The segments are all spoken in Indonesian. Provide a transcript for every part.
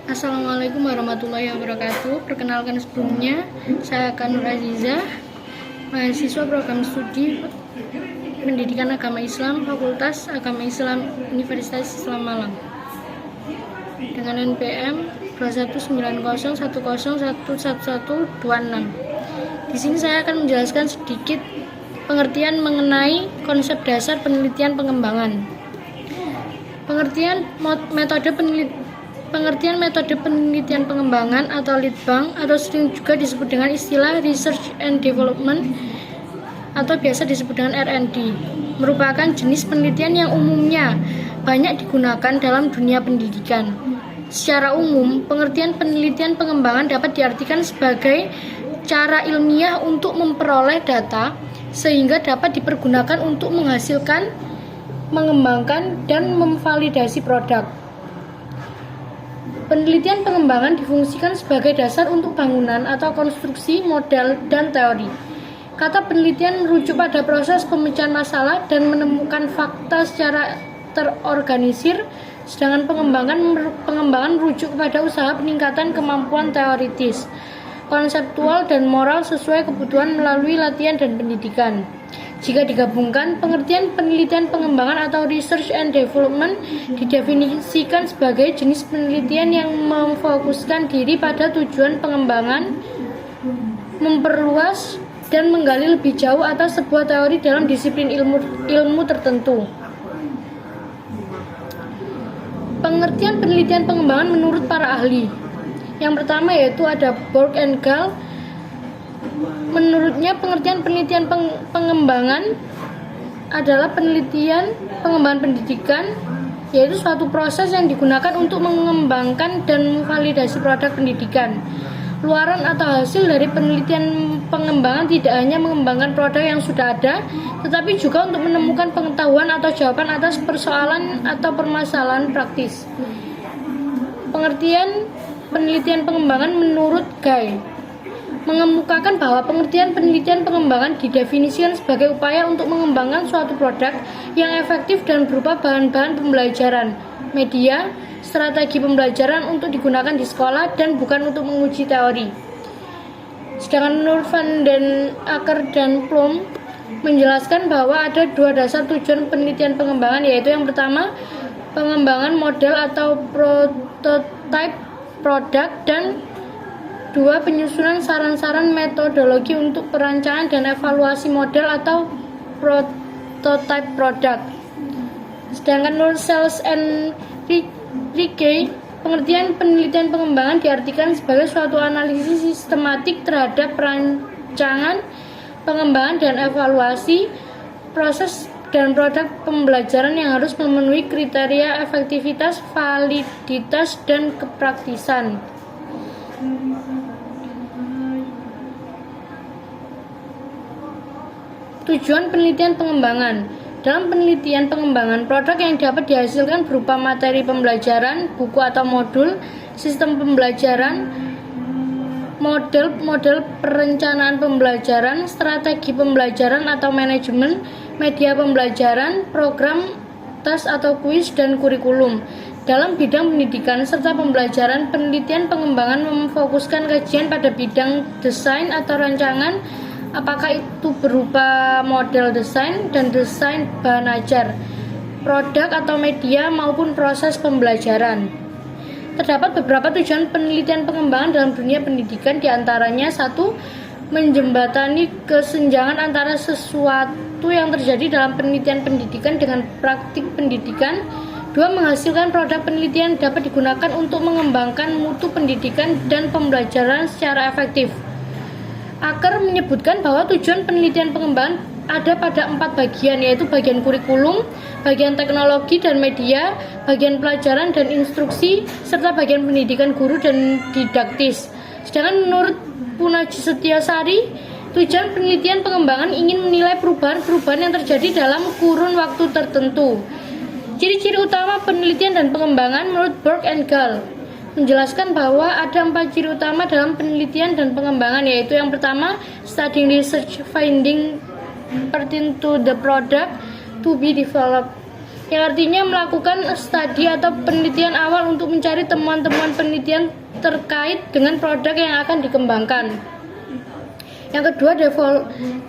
Assalamualaikum warahmatullahi wabarakatuh. Perkenalkan sebelumnya, saya Nur Aziza, mahasiswa program studi Pendidikan Agama Islam, Fakultas Agama Islam Universitas Islam Malang, dengan NPM 219010111126. Di sini saya akan menjelaskan sedikit pengertian mengenai konsep dasar penelitian pengembangan. Pengertian metode penelitian pengembangan atau leadbank, atau sering juga disebut dengan istilah research and development atau biasa disebut dengan R&D, merupakan jenis penelitian yang umumnya banyak digunakan dalam dunia pendidikan. Secara umum, pengertian penelitian pengembangan dapat diartikan sebagai cara ilmiah untuk memperoleh data sehingga dapat dipergunakan untuk menghasilkan, mengembangkan, dan memvalidasi produk. Penelitian pengembangan difungsikan sebagai dasar untuk bangunan atau konstruksi, model, dan teori. Kata penelitian merujuk pada proses pemecahan masalah dan menemukan fakta secara terorganisir, sedangkan pengembangan merujuk kepada usaha peningkatan kemampuan teoritis, konseptual, dan moral sesuai kebutuhan melalui latihan dan pendidikan. Jika digabungkan, pengertian penelitian pengembangan atau research and development didefinisikan sebagai jenis penelitian yang memfokuskan diri pada tujuan pengembangan, memperluas, dan menggali lebih jauh atas sebuah teori dalam disiplin ilmu tertentu. Pengertian penelitian pengembangan menurut para ahli. Yang pertama yaitu ada Borg and Gall. Menurutnya, pengertian penelitian pengembangan adalah penelitian pengembangan pendidikan, yaitu suatu proses yang digunakan untuk mengembangkan dan memvalidasi produk pendidikan. Luaran atau hasil dari penelitian pengembangan tidak hanya mengembangkan produk yang sudah ada, tetapi juga untuk menemukan pengetahuan atau jawaban atas persoalan atau permasalahan praktis. Pengertian penelitian pengembangan menurut Guy mengemukakan bahwa pengertian penelitian pengembangan didefinisikan sebagai upaya untuk mengembangkan suatu produk yang efektif dan berupa bahan-bahan pembelajaran, media, strategi pembelajaran untuk digunakan di sekolah dan bukan untuk menguji teori. Sedangkan menurut Van den Akker dan Plum menjelaskan bahwa ada dua dasar tujuan penelitian pengembangan, yaitu yang pertama, pengembangan model atau prototype produk, dan dua, penyusunan saran-saran metodologi untuk perancangan dan evaluasi model atau prototype produk. Sedangkan menurut Sells and Rickey, pengertian penelitian pengembangan diartikan sebagai suatu analisis sistematik terhadap perancangan, pengembangan, dan evaluasi proses dan produk pembelajaran yang harus memenuhi kriteria efektivitas, validitas, dan kepraktisan. Tujuan penelitian pengembangan. Dalam penelitian pengembangan, produk yang dapat dihasilkan berupa materi pembelajaran, buku atau modul, sistem pembelajaran, model perencanaan pembelajaran, strategi pembelajaran atau manajemen, media pembelajaran, program, tes atau kuis, dan kurikulum. Dalam bidang pendidikan serta pembelajaran, penelitian pengembangan memfokuskan kajian pada bidang desain atau rancangan, apakah itu berupa model desain dan desain bahan ajar, produk atau media, maupun proses pembelajaran. Terdapat beberapa tujuan penelitian pengembangan dalam dunia pendidikan, diantaranya: 1. Menjembatani kesenjangan antara sesuatu yang terjadi dalam penelitian pendidikan dengan praktik pendidikan. 2. Menghasilkan produk penelitian dapat digunakan untuk mengembangkan mutu pendidikan dan pembelajaran secara efektif. Akker menyebutkan bahwa tujuan penelitian pengembangan ada pada 4 bagian, yaitu bagian kurikulum, bagian teknologi dan media, bagian pelajaran dan instruksi, serta bagian pendidikan guru dan didaktis. Sedangkan menurut Punaji Setiasari, tujuan penelitian pengembangan ingin menilai perubahan-perubahan yang terjadi dalam kurun waktu tertentu. Ciri-ciri utama penelitian dan pengembangan menurut Borg and Gall menjelaskan bahwa ada 4 ciri utama dalam penelitian dan pengembangan, yaitu yang pertama, studying research finding pertain to the product to be developed. yang artinya melakukan studi atau penelitian awal untuk mencari temuan-temuan penelitian terkait dengan produk yang akan dikembangkan. Yang kedua,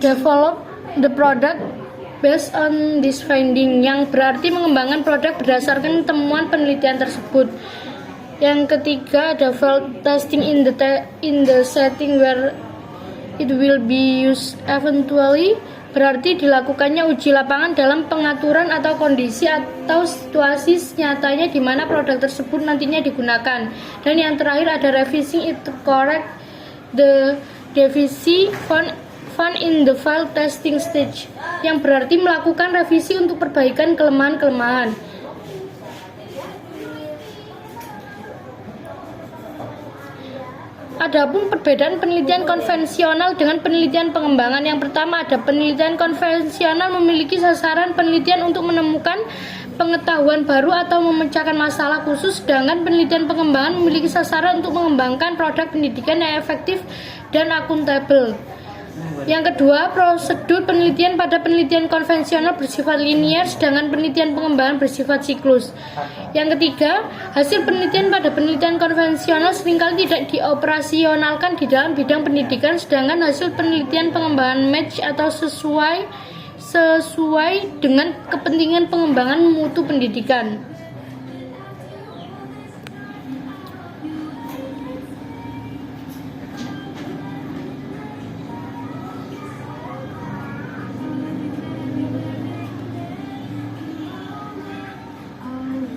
develop the product based on this finding, yang berarti mengembangkan produk berdasarkan temuan penelitian tersebut. Yang ketiga, develop testing in the setting where it will be used eventually, berarti dilakukannya uji lapangan dalam pengaturan atau kondisi atau situasi nyatanya di mana produk tersebut nantinya digunakan. Dan yang terakhir ada revising it to correct the deficiency found in the file testing stage, yang berarti melakukan revisi untuk perbaikan kelemahan-kelemahan. Adapun perbedaan penelitian konvensional dengan penelitian pengembangan, yang pertama ada penelitian konvensional memiliki sasaran penelitian untuk menemukan pengetahuan baru atau memecahkan masalah khusus, sedangkan penelitian pengembangan memiliki sasaran untuk mengembangkan produk pendidikan yang efektif dan akuntabel. Yang kedua, prosedur penelitian pada penelitian konvensional bersifat linear, sedangkan penelitian pengembangan bersifat siklus. Yang ketiga, hasil penelitian pada penelitian konvensional seringkali tidak dioperasionalkan di dalam bidang pendidikan, sedangkan hasil penelitian pengembangan match atau sesuai dengan kepentingan pengembangan mutu pendidikan.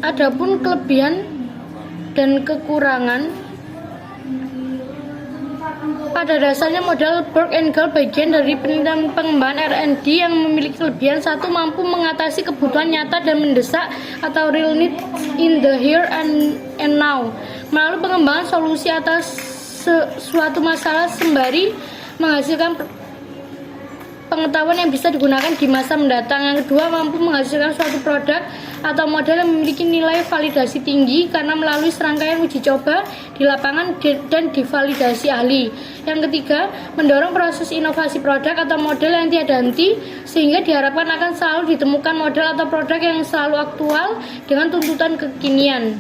Adapun kelebihan dan kekurangan, pada dasarnya model Borg and Gall bagian dari penelitian pengembangan R&D yang memiliki kelebihan: satu, mampu mengatasi kebutuhan nyata dan mendesak atau real need in the here and now melalui pengembangan solusi atas suatu masalah sembari menghasilkan pengetahuan yang bisa digunakan di masa mendatang. Yang kedua, mampu menghasilkan suatu produk atau model yang memiliki nilai validasi tinggi karena melalui serangkaian uji coba di lapangan dan divalidasi ahli. Yang ketiga, mendorong proses inovasi produk atau model yang tiada henti, sehingga diharapkan akan selalu ditemukan model atau produk yang selalu aktual dengan tuntutan kekinian.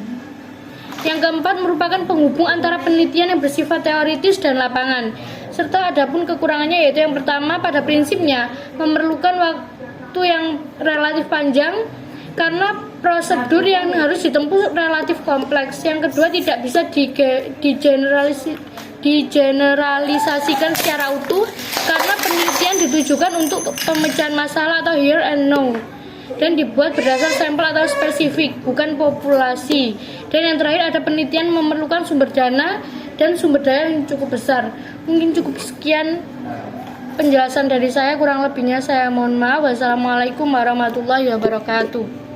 Yang keempat, merupakan penghubung antara penelitian yang bersifat teoritis dan lapangan. Serta adapun kekurangannya, yaitu yang pertama, pada prinsipnya memerlukan waktu yang relatif panjang karena prosedur yang harus ditempuh relatif kompleks. Yang kedua, tidak bisa digeneralisasikan secara utuh karena penelitian ditujukan untuk pemecahan masalah atau here and now, dan dibuat berdasar sampel atau spesifik, bukan populasi. Dan yang terakhir, ada penelitian memerlukan sumber dana dan sumber daya yang cukup besar. Mungkin cukup sekian penjelasan dari saya, kurang lebihnya saya mohon maaf. Wassalamualaikum warahmatullahi wabarakatuh.